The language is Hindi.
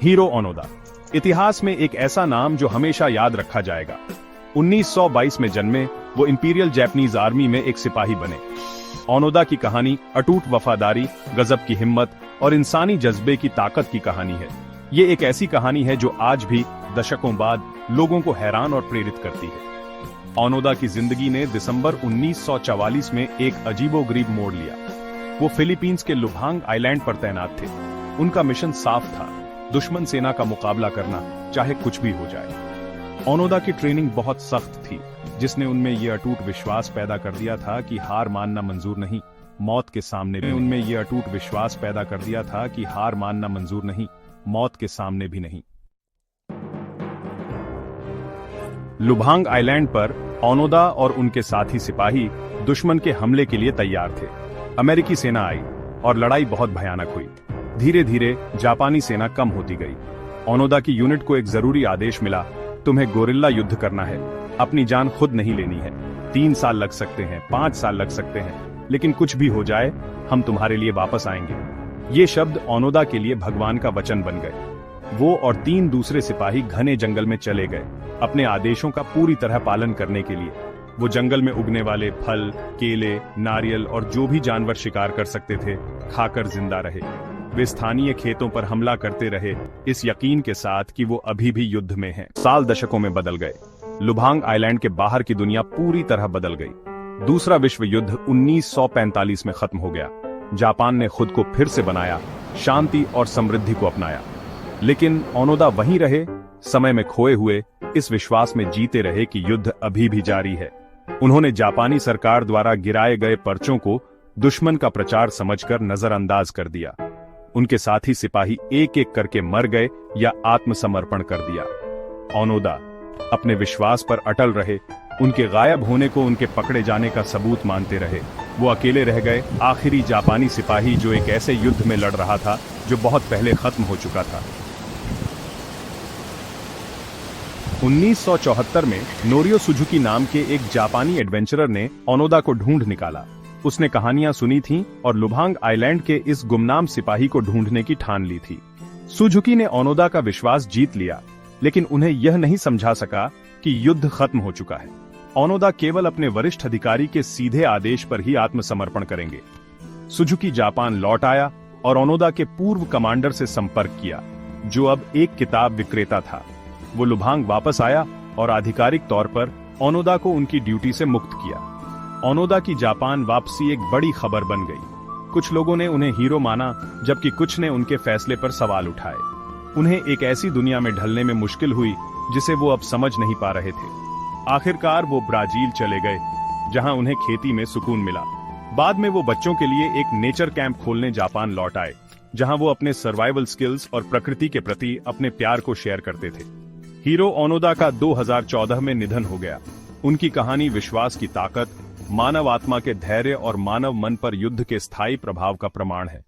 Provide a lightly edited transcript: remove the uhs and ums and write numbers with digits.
हीरो ओनोदा इतिहास में एक ऐसा नाम जो हमेशा याद रखा जाएगा। 1922 में जन्मे वो इंपीरियल जापानीज आर्मी में एक सिपाही बने। ओनोदा की कहानी अटूट वफादारी, गजब की हिम्मत और इंसानी जज्बे की ताकत की कहानी है। ये एक ऐसी कहानी है जो आज भी दशकों बाद लोगों को हैरान और प्रेरित करती है। ओनोदा की जिंदगी ने दिसंबर 1944 में एक अजीबोगरीब मोड़ लिया। वो फिलीपींस के लुभांग आइलैंड पर तैनात थे। उनका मिशन साफ था, दुश्मन सेना का मुकाबला करना, चाहे कुछ भी हो जाए। ओनोदा की ट्रेनिंग बहुत सख्त थी, जिसने उनमें यह अटूट विश्वास पैदा कर दिया था कि हार मानना मंजूर नहीं, मौत के सामने भी उनमें यह अटूट विश्वास पैदा कर दिया था कि हार मानना मंजूर नहीं, मौत के सामने भी नहीं। लुभांग आइलैंड पर ओनोदा और उनके साथी सिपाही दुश्मन के हमले के लिए तैयार थे। अमेरिकी सेना आई और लड़ाई बहुत भयानक हुई। धीरे धीरे जापानी सेना कम होती गई। ओनोदा की यूनिट को एक जरूरी आदेश मिला, तुम्हें गोरिल्ला युद्ध करना है, अपनी जान खुद नहीं लेनी है। 3 साल लग सकते हैं, 5 साल लग सकते हैं, लेकिन कुछ भी हो जाए हम तुम्हारे लिए वापस आएंगे। ये शब्द ओनोदा के लिए भगवान का वचन बन गए। वो और 3 दूसरे सिपाही घने जंगल में चले गए, अपने आदेशों का पूरी तरह पालन करने के लिए। वो जंगल में उगने वाले फल, केले, नारियल और जो भी जानवर शिकार कर सकते थे, खाकर जिंदा रहे। वे स्थानीय खेतों पर हमला करते रहे, इस यकीन के साथ कि वो अभी भी युद्ध में हैं। साल दशकों में बदल गए। लुभांग आइलैंड के बाहर की दुनिया पूरी तरह बदल गई। दूसरा विश्व युद्ध 1945 में खत्म हो गया। जापान ने खुद को फिर से बनाया, शांति और समृद्धि को अपनाया। लेकिन ओनोदा वहीं रहे, समय में खोए हुए, इस विश्वास में जीते रहे कि युद्ध अभी भी जारी है। उन्होंने जापानी सरकार द्वारा गिराए गए पर्चों को दुश्मन का प्रचार समझकर नजरअंदाज कर दिया। उनके साथी सिपाही एक एक करके मर गए या आत्मसमर्पण कर दिया। ओनोदा अपने विश्वास पर अटल रहे, उनके गायब होने को उनके पकड़े जाने का सबूत मानते रहे। वो अकेले रह गए, आखिरी जापानी सिपाही जो एक ऐसे युद्ध में लड़ रहा था जो बहुत पहले खत्म हो चुका था। 1974 में नोरियो सुजुकी नाम के एक जापानी एडवेंचरर ने ओनोदा को ढूंढ निकाला। उसने कहानियां सुनी थीं और लुभांग आइलैंड के इस गुमनाम सिपाही को ढूंढने की ठान ली थी। सुजुकी ने ओनोदा का विश्वास जीत लिया, लेकिन उन्हें यह नहीं समझा सका कि युद्ध खत्म हो चुका है। ओनोदा केवल अपने वरिष्ठ अधिकारी के सीधे आदेश पर ही आत्मसमर्पण करेंगे। सुजुकी जापान लौट आया और ओनोदा के पूर्व कमांडर से संपर्क किया, जो अब एक किताब विक्रेता था। वो लुभांग वापस आया और आधिकारिक तौर पर ओनोदा को उनकी ड्यूटी से मुक्त किया। ओनोदा की जापान वापसी एक बड़ी खबर बन गई। कुछ लोगों ने उन्हें हीरो माना, जबकि कुछ ने उनके फैसले पर सवाल उठाए। उन्हें एक ऐसी दुनिया में ढलने में मुश्किल हुई जिसे वो अब समझ नहीं पा रहे थे। आखिरकार वो ब्राजील चले गए, जहां उन्हें खेती में सुकून मिला। बाद में वो बच्चों के लिए एक नेचर कैंप खोलने जापान लौट आए, जहां वो अपने सर्वाइवल स्किल्स और प्रकृति के प्रति अपने प्यार को शेयर करते थे। हीरो ओनोदा का 2014 में निधन हो गया। उनकी कहानी विश्वास की ताकत, मानव आत्मा के धैर्य और मानव मन पर युद्ध के स्थायी प्रभाव का प्रमाण है।